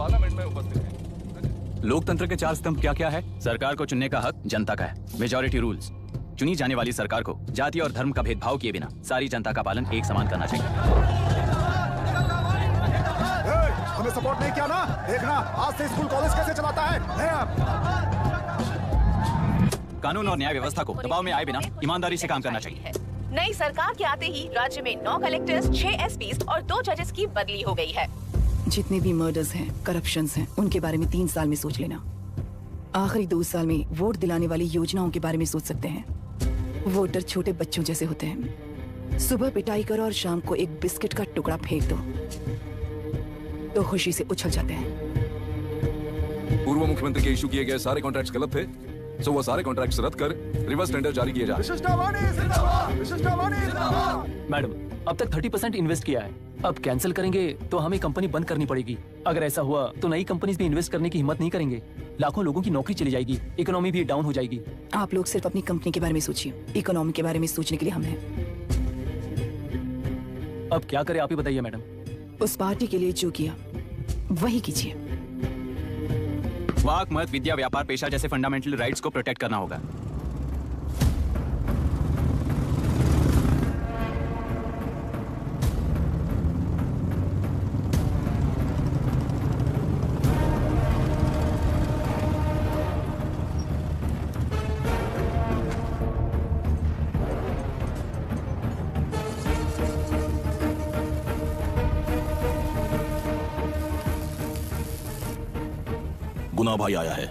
Parliament में उपस्थित हैं। लोकतंत्र के चार स्तंभ क्या क्या है? सरकार को चुनने का हक जनता का है, मेजॉरिटी रूल्स। चुनी जाने वाली सरकार को जाति और धर्म का भेदभाव किए बिना सारी जनता का पालन एक समान करना चाहिए। हमें सपोर्ट नहीं किया ना, देखना आज से स्कूल कॉलेज कैसे चलाता है। कानून और न्याय व्यवस्था को दबाव में आए बिना ईमानदारी से काम करना चाहिए। नई सरकार के आते ही राज्य में 9 कलेक्टर्स, 6 एसपीज और 2 जजेस की बदली हो गई है। जितने भी मर्डर्स हैं, करप्शंस हैं, उनके बारे में 3 साल में सोच लेना। आखिरी 2 साल में वोट दिलाने वाली योजनाओं के बारे में सोच सकते हैं। वोटर छोटे बच्चों जैसे होते हैं। सुबह पिटाई करो और शाम को एक बिस्किट का टुकड़ा फेंक दो तो खुशी से उछल जाते हैं। पूर्व मुख्यमंत्री के इशू किए गए सारे कॉन्ट्रैक्ट्स गलत थे, सो वो सारे कॉन्ट्रैक्ट्स रद्द कर रिवर्स टेंडर जारी किए जाए। मैडम, अब तक 30% इन्वेस्ट किया है, अब कैंसिल करेंगे तो हमें कंपनी बंद करनी पड़ेगी। अगर ऐसा हुआ तो नई कंपनीज भी इन्वेस्ट करने की हिम्मत नहीं करेंगे। लाखों लोगों की नौकरी चली जाएगी, इकोनॉमी भी डाउन हो जाएगी। आप लोग सिर्फ अपनी कंपनी के बारे में सोचिए, इकोनॉमी के बारे में सोचने के लिए हम हैं। अब क्या करें आप ही बताइए मैडम। उस पार्टी के लिए जो किया वही कीजिए। वाक, मत, विद्या, व्यापार, पेशा जैसे फंडामेंटल राइट्स को प्रोटेक्ट करना होगा। गुना भाई आया है।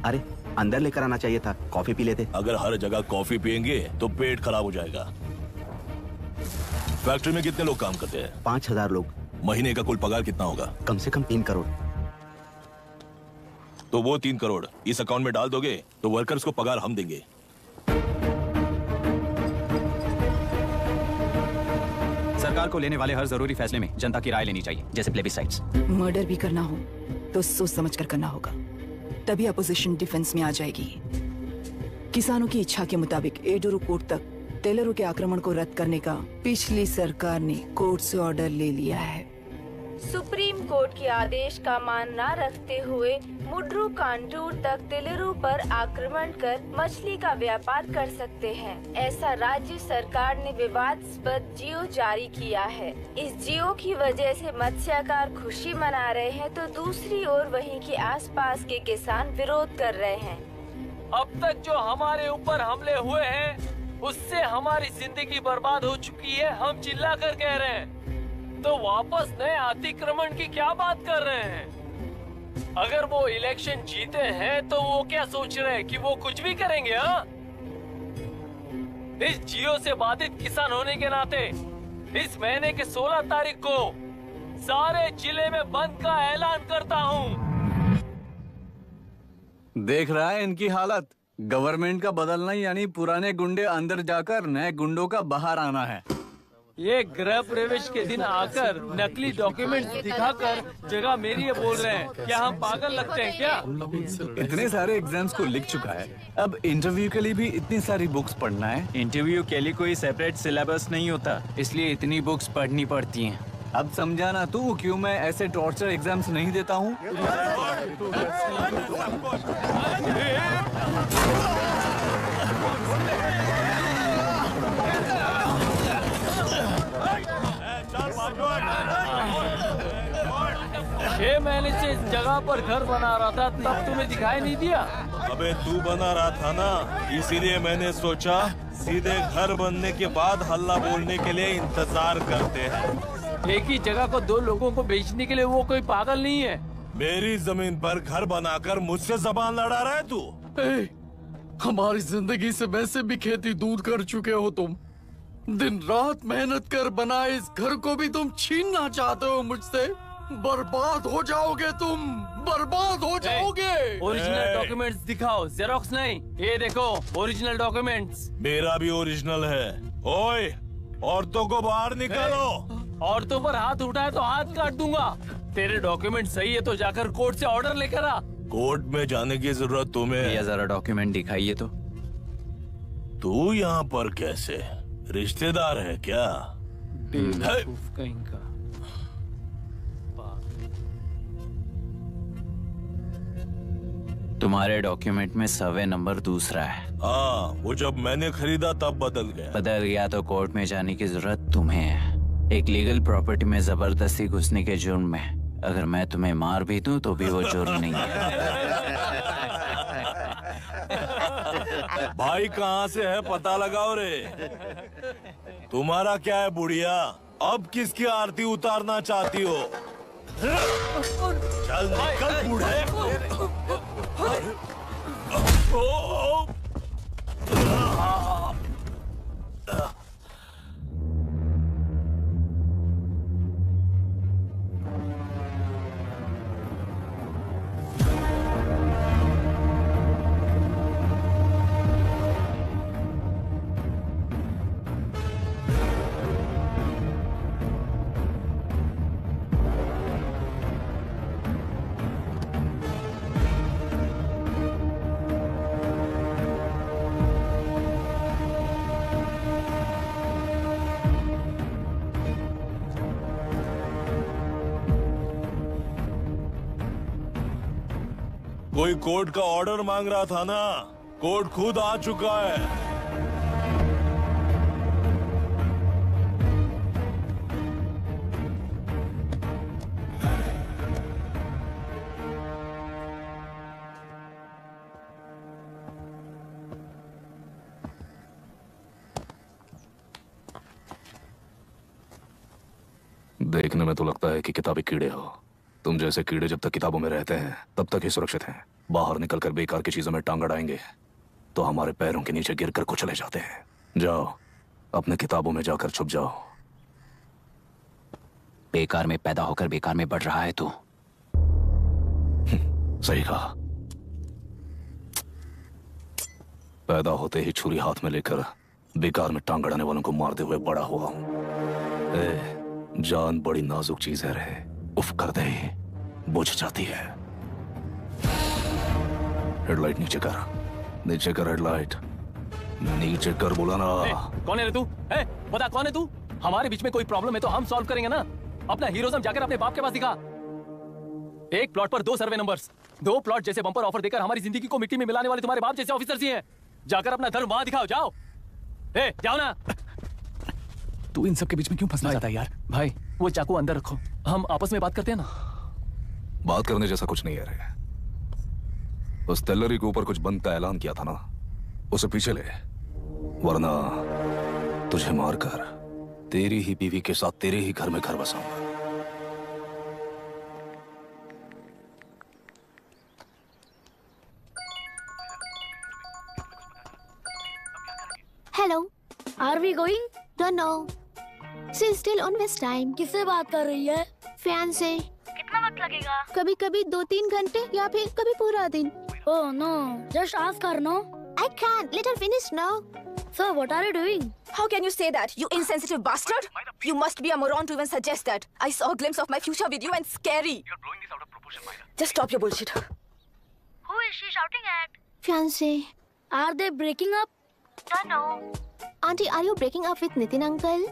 अरे अंदर लेकर आना चाहिए था, कॉफी पी लेते। अगर हर जगह कॉफी पियेंगे तो पेट खराब हो जाएगा। फैक्ट्री में कितने लोग काम करते हैं? 5000 लोग। महीने का कुल पगार कितना होगा? कम से कम 3 करोड़। तो वो 3 करोड़ इस अकाउंट में डाल दोगे तो वर्कर्स को पगार हम देंगे। सरकार को लेने वाले हर जरूरी फैसले में जनता की राय लेनी चाहिए, जैसे प्लेबिसाइट्स। मर्डर भी करना हो तो सोच समझ कर करना होगा, तभी अपोजिशन डिफेंस में आ जाएगी। किसानों की इच्छा के मुताबिक एडोरू कोर्ट तक टेलरों के आक्रमण को रद्द करने का पिछली सरकार ने कोर्ट से ऑर्डर ले लिया है। सुप्रीम कोर्ट के आदेश का मान न रखते हुए मुड्रू कांटूर तक टेलरों पर आक्रमण कर मछली का व्यापार कर सकते हैं। ऐसा राज्य सरकार ने विवादास्पद जियो जारी किया है। इस जियो की वजह से मत्स्यकार खुशी मना रहे हैं तो दूसरी ओर वहीं के आसपास के किसान विरोध कर रहे हैं। अब तक जो हमारे ऊपर हमले हुए हैं उससे हमारी जिंदगी बर्बाद हो चुकी है। हम चिल्ला कर कह रहे हैं तो वापस नए अतिक्रमण की क्या बात कर रहे हैं? अगर वो इलेक्शन जीते हैं तो वो क्या सोच रहे हैं कि वो कुछ भी करेंगे? हाँ, इस जियो से बाधित किसान होने के नाते इस महीने के 16 तारीख को सारे जिले में बंद का ऐलान करता हूँ। देख रहा है इनकी हालत। गवर्नमेंट का बदलना यानी पुराने गुंडे अंदर जाकर नए गुंडों का बाहर आना है। ये गृह प्रवेश के दिन आकर नकली डॉक्यूमेंट्स दिखाकर जगह मेरी है बोल रहे हैं। क्या हम पागल लगते हैं क्या? इतने सारे एग्जाम्स को लिख चुका है, अब इंटरव्यू के लिए भी इतनी सारी बुक्स पढ़ना है। इंटरव्यू के लिए कोई सेपरेट सिलेबस नहीं होता, इसलिए इतनी बुक्स पढ़नी पड़ती हैं। अब समझाना तू क्यों मैं ऐसे टॉर्चर एग्जाम्स नहीं देता हूँ। छह महीने से इस जगह पर घर बना रहा था, तब तुम्हें दिखाई नहीं दिया? अबे तू बना रहा था ना, इसीलिए मैंने सोचा सीधे घर बनने के बाद हल्ला बोलने के लिए इंतजार करते हैं। एक ही जगह को 2 लोगों को बेचने के लिए वो कोई पागल नहीं है। मेरी जमीन पर घर बनाकर मुझसे जबान लड़ा रहा है तू। हमारी जिंदगी से वैसे भी खेती दूर कर चुके हो तुम। दिन रात मेहनत कर बनाए इस घर को भी तुम छीनना चाहते हो मुझसे। बर्बाद हो जाओगे तुम, बर्बाद हो जाओगे। ओरिजिनल डॉक्यूमेंट्स दिखाओ, जेरोक्स नहीं। ये देखो ओरिजिनल डॉक्यूमेंट्स। मेरा भी ओरिजिनल है। ओए, औरतों को बाहर निकालो। औरतों पर हाथ उठाए तो हाथ काट दूंगा। तेरे डॉक्यूमेंट सही है तो जाकर कोर्ट से ऑर्डर लेकर आ। कोर्ट में जाने की जरूरत तुम्हें? ये जरा डॉक्यूमेंट दिखाइए तो। तू यहाँ पर कैसे? रिश्तेदार है क्या? बेवकूफ कहीं का। तुम्हारे डॉक्यूमेंट में सर्वे नंबर दूसरा है। हाँ, वो जब मैंने खरीदा तब बदल गया। बदल गया तो कोर्ट में जाने की जरूरत तुम्हें है। एक लीगल प्रॉपर्टी में जबरदस्ती घुसने के जुर्म में अगर मैं तुम्हें मार भी दूं तो भी वो जुर्म नहीं है। भाई कहाँ से है पता लगाओ रे। तुम्हारा क्या है बुढ़िया, अब किसकी आरती उतारना चाहती हो? चल निकल बूढ़े। कोई कोर्ट का ऑर्डर मांग रहा था ना, कोर्ट खुद आ चुका है। देखने में तो लगता है कि किताबी कीड़े हो। तुम जैसे कीड़े जब तक किताबों में रहते हैं तब तक ही सुरक्षित हैं। बाहर निकलकर बेकार की चीजों में टांग अड़ाएंगे तो हमारे पैरों के नीचे गिरकर कुचले जाते हैं। जाओ, अपने किताबों में जाकर छुप जाओ। बेकार में पैदा होकर बेकार में बढ़ रहा है तू। सही कहा। पैदा होते ही छुरी हाथ में लेकर बेकार में टांग अड़ाने वालों को मारते हुए बड़ा हुआ हूं। जान बड़ी नाजुक चीज है रे, उफ कर दे बुझ जाती है। हेडलाइट नीचे कर, नीचे कर हेडलाइट, नीचे कर। बोला ना। कौन है रे तू? बता कौन है तू? हमारे बीच में कोई प्रॉब्लम है तो हम सॉल्व करेंगे ना। अपना हीरोइज्म जाकर अपने बाप के पास दिखा। एक प्लॉट पर 2 सर्वे नंबर्स, 2 प्लॉट जैसे बम्पर ऑफर देकर हमारी जिंदगी को मिट्टी में मिलाने वाले तुम्हारे बाप जैसे ऑफिसर्स ही हैं। जाकर अपना धर्म वहां दिखाओ। जाओ, जाओ ना। तू इन सब के बीच में क्यों फंसना चाहता है यार? भाई वो चाकू अंदर रखो, हम आपस में बात करते हैं ना। बात करने जैसा कुछ नहीं है रे। उस टेलरी के ऊपर कुछ बंद का ऐलान किया था ना, उसे पीछे ले, वरना तुझे मारकर तेरी ही बीवी के साथ तेरे ही घर में घर बसाऊंगा। Hello, are we going? Don't know. She's still on West time. किससे बात कर रही है? फैन से। कितना वक्त लगेगा? कभी कभी 2-3 घंटे या फिर कभी पूरा दिन। Oh no, just ask her no. I can't. Let her finish now. So what are you doing? How can you say that, you insensitive bastard? You must be a moron to even suggest that. I saw a glimpse of my future with you and scary. You're blowing this out of proportion, Myra. Just stop your bullshit. Who is she shouting at? Fiancé. Are they breaking up? Don't know. Auntie, are you breaking up with Nitin uncle?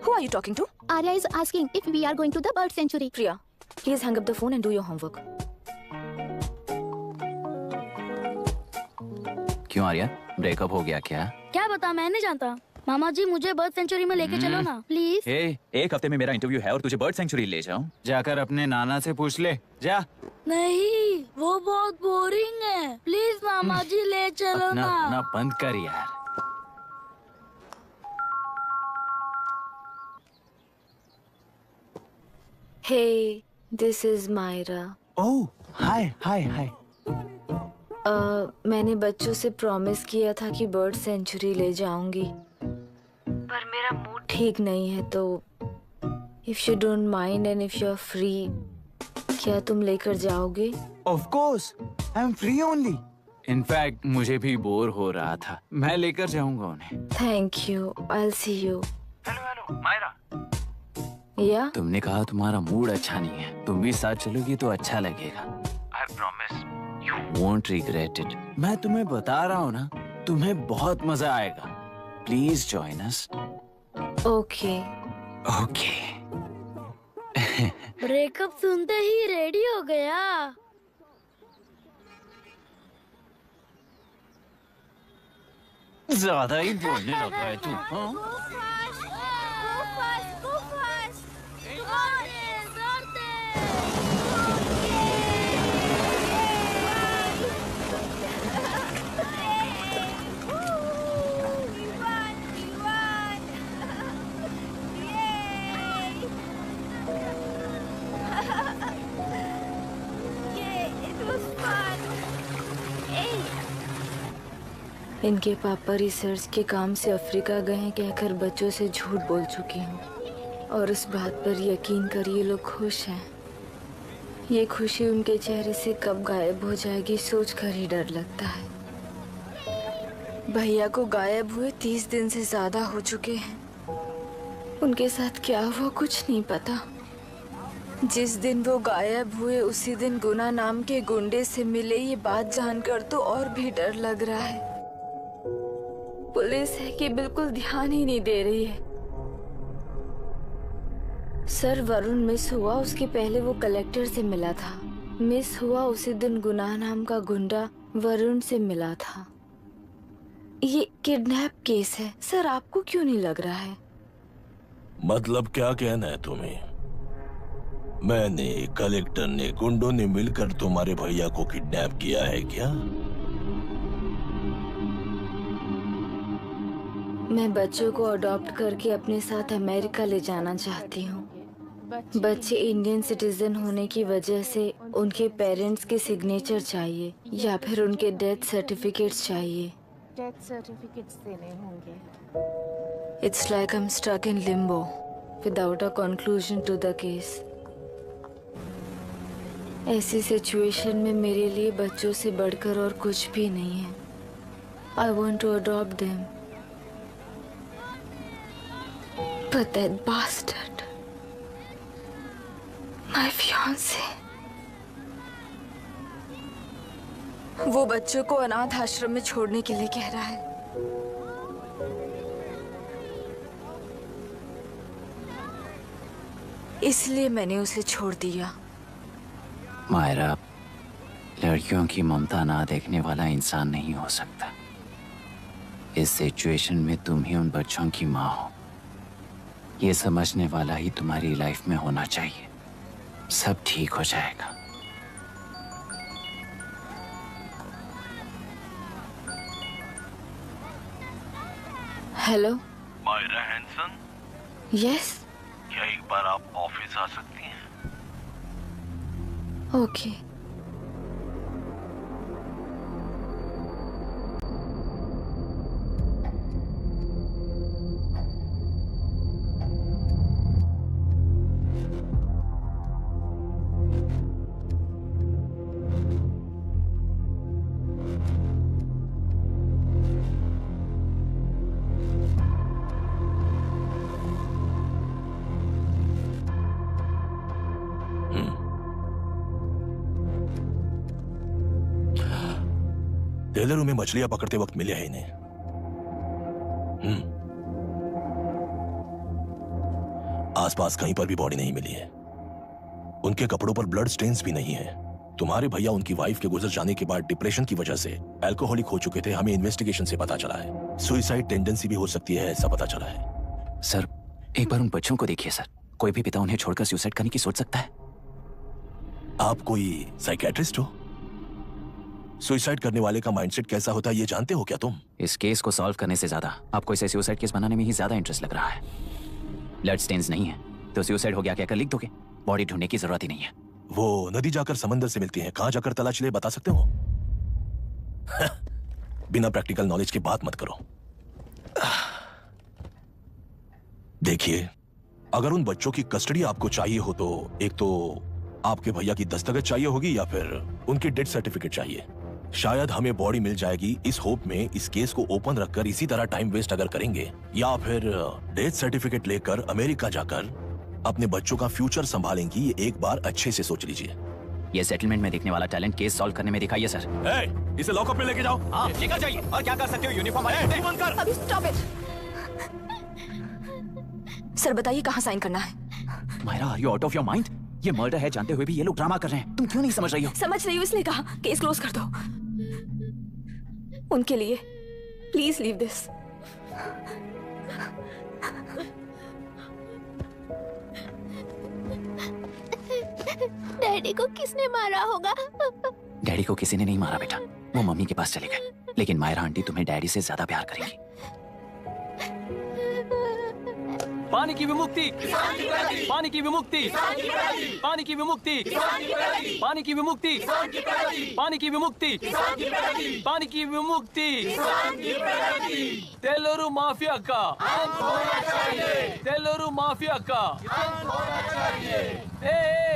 Who are you talking to? Arya is asking if we are going to the bird sanctuary. Priya, please hang up the phone and do your homework. क्यों Arya, breakup हो गया क्या? क्या बता, मैं नहीं जानता। मामा जी मुझे बर्ड सेंचुरी में लेके चलो ना प्लीज। एक हफ्ते में मेरा इंटरव्यू है और तुझे बर्ड सेंचुरी ले जाऊं? जाकर अपने नाना से पूछ ले जा। नहीं, वो बहुत बोरिंग है। प्लीज मामा जी ले चलो ना। अपना बंद कर यार। Hey, this is Myra. Oh, hi, hi, hi. मैंने बच्चों से प्रॉमिस किया था कि बर्ड सेंचुरी ले जाऊंगी, पर मेरा मूड ठीक नहीं है, तो if you don't mind and if you are free, क्या तुम लेकर जाओगे? Of course, I'm free only. In fact, मुझे भी बोर हो रहा था, मैं लेकर जाऊंगा उन्हें। Thank you, I'll see you. Hello, Myra. Yeah? तुमने कहा तुम्हारा मूड अच्छा नहीं है, तुम भी साथ चलोगी तो अच्छा लगेगा। I promise. You won't regret it. मैं तुम्हें बता रहा हूँ ना, तुम्हें बहुत मजा आएगा। Please join us. Okay. Okay. Breakup सुनते ही रेडी हो गया। ज्यादा ही बोलने लगा है तू, हाँ? इनके पापा रिसर्च के काम से अफ्रीका गए हैं कहकर बच्चों से झूठ बोल चुकी हूँ और इस बात पर यकीन कर ये लोग खुश हैं। ये खुशी उनके चेहरे से कब गायब हो जाएगी सोचकर ही डर लगता है। भैया को गायब हुए 30 दिन से ज्यादा हो चुके हैं। उनके साथ क्या हुआ कुछ नहीं पता। जिस दिन वो गायब हुए उसी दिन गुना नाम के गुंडे से मिले, ये बात जानकर तो और भी डर लग रहा है। पुलिस है कि बिल्कुल ध्यान ही नहीं दे रही है। सर वरुण मिस हुआ उसके पहले वो कलेक्टर से मिला था। मिस हुआ उसी दिन गुनाह नाम का गुंडा वरुण से मिला था। ये किडनैप केस है सर, आपको क्यों नहीं लग रहा है? मतलब क्या कहना है तुम्हें? मैंने, कलेक्टर ने, गुंडों ने मिलकर तुम्हारे भैया को किडनैप किया है क्या? मैं बच्चों को अडॉप्ट करके अपने साथ अमेरिका ले जाना चाहती हूँ। बच्चे इंडियन सिटीजन होने की वजह से उनके पेरेंट्स के सिग्नेचर चाहिए या फिर उनके डेथ सर्टिफिकेट्स चाहिए। डेथ सर्टिफिकेट्स देने होंगे। It's like I'm stuck in limbo without a conclusion to the case. ऐसी सिचुएशन में मेरे लिए बच्चों से बढ़कर और कुछ भी नहीं है। I want to adopt them. But that bastard, my fiancé, वो बच्चों को अनाथ आश्रम में छोड़ने के लिए कह रहा है। इसलिए मैंने उसे छोड़ दिया। मायरा, लड़कियों की ममता ना देखने वाला इंसान नहीं हो सकता। इस सिचुएशन में तुम ही उन बच्चों की माँ हो। ये समझने वाला ही तुम्हारी लाइफ में होना चाहिए। सब ठीक हो जाएगा। Hello Myra Hanson? यस। क्या एक बार आप ऑफिस आ सकती हैं? ओके। टेलरों में मछलियां पकड़ते वक्त मिले हैं इन्हें। आसपास कहीं पर भी बॉडी नहीं मिली है। उनके कपड़ों पर ब्लड स्टेन्स भी नहीं है। तुम्हारे भैया उनकी वाइफ के गुजर जाने के बाद डिप्रेशन की वजह से अल्कोहलिक हो चुके थे। हमें इन्वेस्टिगेशन से पता चला है सुसाइड टेंडेंसी भी हो सकती है, ऐसा पता चला है। सर, एक बार उन बच्चों को देखिए सर। कोई भी पिता उन्हें छोड़कर सुसाइड करने की सोच सकता है? आप कोई साइकियाट्रिस्ट हो? सुसाइड करने वाले का माइंडसेट कैसा होता है ये जानते हो क्या तुम? इस केस को सॉल्व करने से ज्यादा आपको इसे सुसाइड केस बनाने में ही ज्यादा इंटरेस्ट लग रहा है। ब्लड स्टेन्स नहीं है तो सुसाइड हो गया कहकर लिख दोगे। बॉडी ढूंढने की जरूरत ही नहीं है। वो नदी जाकर समंदर से मिलती है, कहां जाकर तलाश ले बता सकते हो? बिना प्रैक्टिकल नॉलेज की बात मत करो। देखिए, अगर उन बच्चों की कस्टडी आपको चाहिए हो तो एक तो आपके भैया की दस्तखत चाहिए होगी या फिर उनकी डेथ सर्टिफिकेट चाहिए। शायद हमें बॉडी मिल जाएगी इस होप में इस केस को ओपन रखकर इसी तरह टाइम वेस्ट अगर करेंगे, या फिर डेथ सर्टिफिकेट लेकर अमेरिका जाकर अपने बच्चों का फ्यूचर संभालेंगी। ये एक बार अच्छे से सोच लीजिए। ये सेटलमेंट में दिखने वाला टैलेंट केस सॉल्व करने में दिखाइए सर। इसे लॉकअप में लेके जाओ। हाँ, लेकर जाइए। और क्या कर सकते हो? यूनिफॉर्म बंद कर। अभी स्टॉप इट। सर बताइए कहाँ साइन करना है? Myra, are you out of your mind? ये मर्डर है जानते हुए भी ये लोग ड्रामा कर रहे हैं। तुम क्यों नहीं समझ रही हो? समझ रही हूँ, इसलिए कहा केस क्लोज कर दो। उनके लिए Please leave this. डैडी को किसने मारा होगा? डैडी को किसी ने नहीं मारा बेटा, वो मम्मी के पास चले गए। लेकिन मायरा आंटी तुम्हें डैडी से ज्यादा प्यार करेंगी। पानी की विमुक्ति, पानी की विमुक्ति, पानी की विमुक्ति, पानी की विमुक्ति, पानी की विमुक्ति, पानी की विमुक्ति, तेलुरु माफिया का, तेलुरु माफिया का।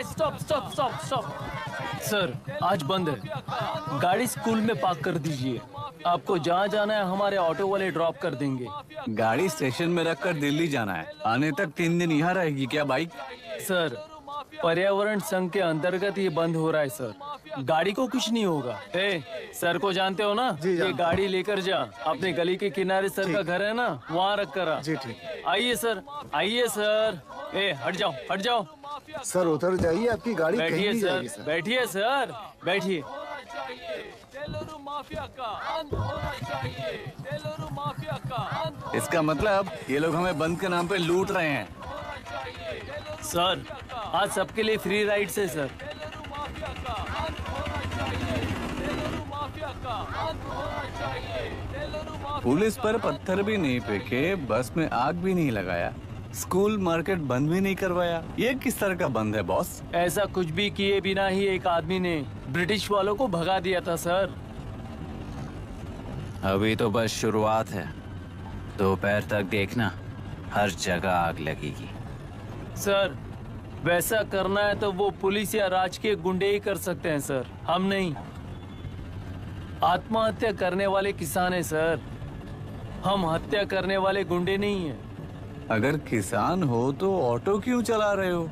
Stop stop stop stop. Sir आज बंद है, गाड़ी स्कूल में पार्क कर दीजिए। आपको जहाँ जाना है हमारे ऑटो वाले ड्रॉप कर देंगे। गाड़ी स्टेशन में रखकर दिल्ली जाना है, आने तक 3 दिन यहाँ रहेगी क्या बाइक? सर पर्यावरण संघ के अंतर्गत ये बंद हो रहा है सर, गाड़ी को कुछ नहीं होगा। सर को जानते हो ना, ये गाड़ी लेकर जा, अपने गली के किनारे सर का घर है ना, वहाँ रख कर आ। जी ठीक। आइए सर, आइए सर। हट जाओ, हट जाओ सर, उतर जाइए, आपकी गाड़ी कहीं बैठिए नहीं सर, जाएगी सर। बैठिए सर, बैठिए। इसका मतलब ये लोग हमें बंद के नाम पे लूट रहे हैं। सर आज सबके लिए फ्री राइड है सर। पुलिस पर पत्थर भी नहीं फेंके, बस में आग भी नहीं लगाया, स्कूल मार्केट बंद भी नहीं करवाया। ये किस तरह का बंद है बॉस? ऐसा कुछ भी किए बिना ही एक आदमी ने ब्रिटिश वालों को भगा दिया था सर। अभी तो बस शुरुआत है, दोपहर तक देखना हर जगह आग लगेगी। सर वैसा करना है तो वो पुलिस या राजकीय गुंडे ही कर सकते हैं सर, हम नहीं। आत्महत्या करने वाले किसान हैं सर, हम हत्या करने वाले गुंडे नहीं हैं। अगर किसान हो तो ऑटो क्यों चला रहे हो?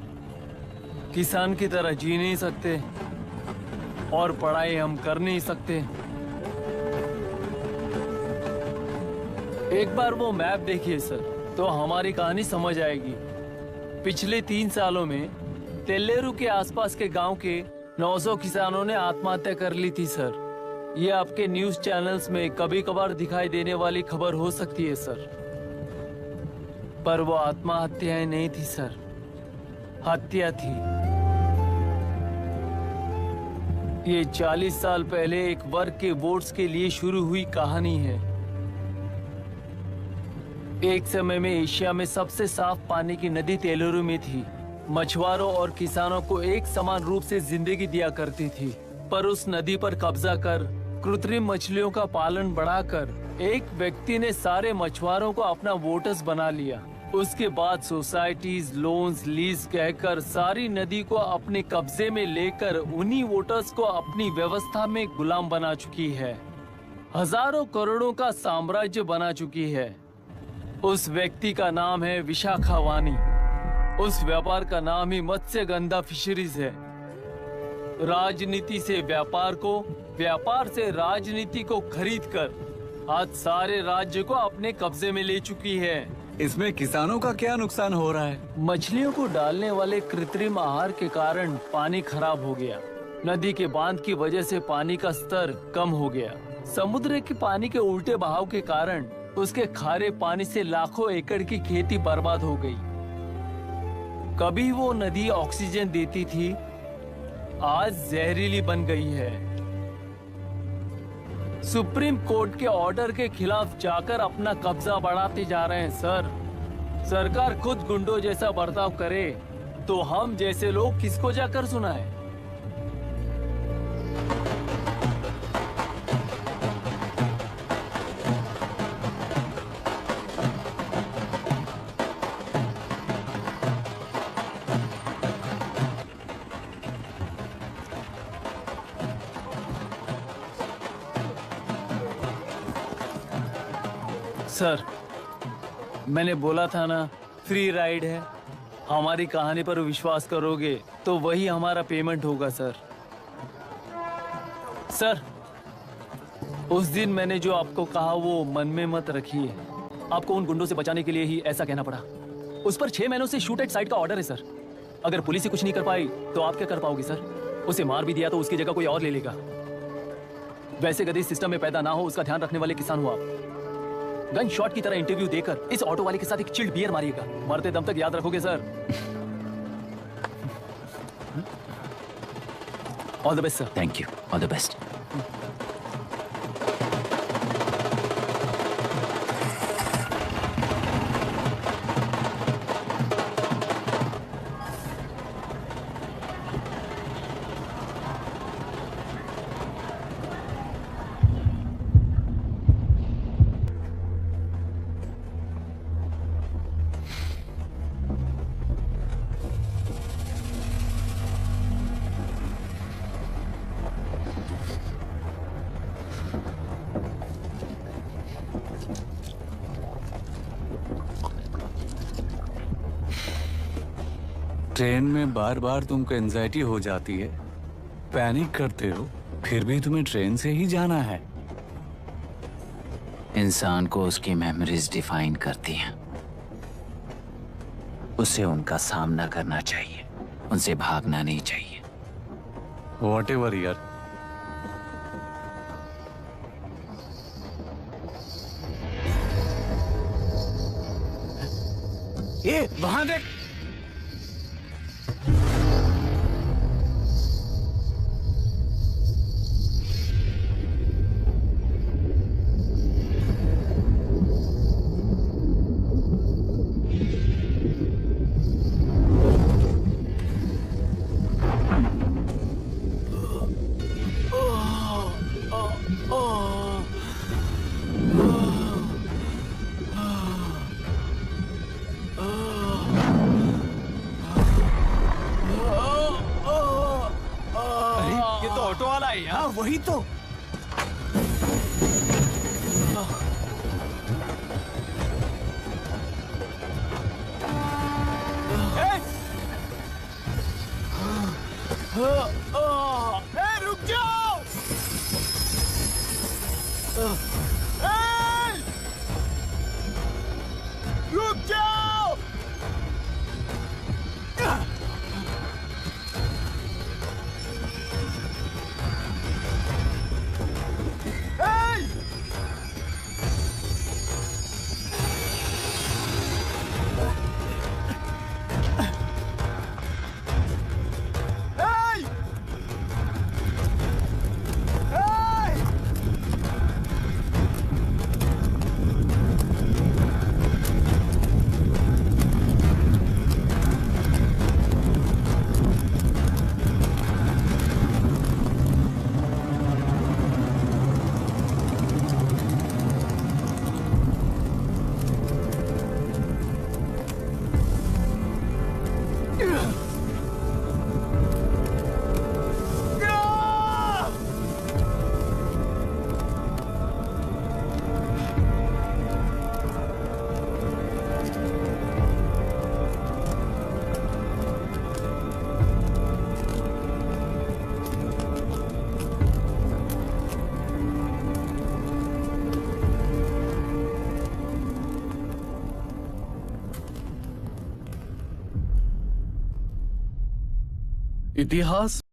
किसान की तरह जी नहीं सकते और पढ़ाई हम कर नहीं सकते। एक बार वो मैप देखिए सर, तो हमारी कहानी समझ आएगी। पिछले 3 सालों में तेल्लेरू के आसपास के गांव के 900 किसानों ने आत्महत्या कर ली थी सर। ये आपके न्यूज चैनल्स में कभी कभार दिखाई देने वाली खबर हो सकती है सर, पर वो आत्महत्याएं नहीं थी सर, हत्या थी। ये 40 साल पहले एक वर्ग के वोट्स के लिए शुरू हुई कहानी है। एक समय में एशिया में सबसे साफ पानी की नदी तेलुरु में थी। मछुआरों और किसानों को एक समान रूप से जिंदगी दिया करती थी, पर उस नदी पर कब्जा कर कृत्रिम मछलियों का पालन बढ़ाकर एक व्यक्ति ने सारे मछुआरों को अपना वोटर्स बना लिया। उसके बाद सोसाइटीज, लोन्स, लीज कहकर सारी नदी को अपने कब्जे में लेकर उन्हीं वोटर्स को अपनी व्यवस्था में गुलाम बना चुकी है। हजारों करोड़ों का साम्राज्य बना चुकी है। उस व्यक्ति का नाम है विशाखावानी। उस व्यापार का नाम ही मत्स्यगंधा फिशरीज है। राजनीति से व्यापार को, व्यापार से राजनीति को खरीदकर आज सारे राज्य को अपने कब्जे में ले चुकी है। इसमें किसानों का क्या नुकसान हो रहा है? मछलियों को डालने वाले कृत्रिम आहार के कारण पानी खराब हो गया। नदी के बांध की वजह से पानी का स्तर कम हो गया। समुद्र के पानी के उल्टे बहाव के कारण उसके खारे पानी से लाखों एकड़ की खेती बर्बाद हो गई। कभी वो नदी ऑक्सीजन देती थी, आज जहरीली बन गई है। सुप्रीम कोर्ट के ऑर्डर के खिलाफ जाकर अपना कब्जा बढ़ाते जा रहे हैं सर। सरकार खुद गुंडों जैसा बर्ताव करे तो हम जैसे लोग किसको जाकर सुनाएं? सर मैंने बोला था ना, फ्री राइड है। हमारी कहानी पर विश्वास करोगे तो वही हमारा पेमेंट होगा सर। सर उस दिन मैंने जो आपको कहा वो मन में मत रखिए। आपको उन गुंडों से बचाने के लिए ही ऐसा कहना पड़ा। उस पर 6 महीनों से शूट एट साइट का ऑर्डर है सर। अगर पुलिस ही कुछ नहीं कर पाई तो आप क्या कर पाओगे सर? उसे मार भी दिया तो उसकी जगह कोई और ले लेगा। वैसे गधी सिस्टम में पैदा ना हो उसका ध्यान रखने वाले किसान हो आप। गन शॉट की तरह इंटरव्यू देकर इस ऑटो वाले के साथ एक चिल्ड बियर मारिएगा। मरते दम तक याद रखोगे sir. All the best sir. Thank you, all the best. Train में बार बार तुमको एंजाइटी हो जाती है, पैनिक करते हो, फिर भी तुम्हें ट्रेन से ही जाना है। इंसान को उसकी मेमोरीज डिफाइन करती हैं। उसे उनका सामना करना चाहिए, उनसे भागना नहीं चाहिए। व्हाटएवर यार। ये वहां देख। वही तो। रुक जाओ। रुक जाओ। इतिहास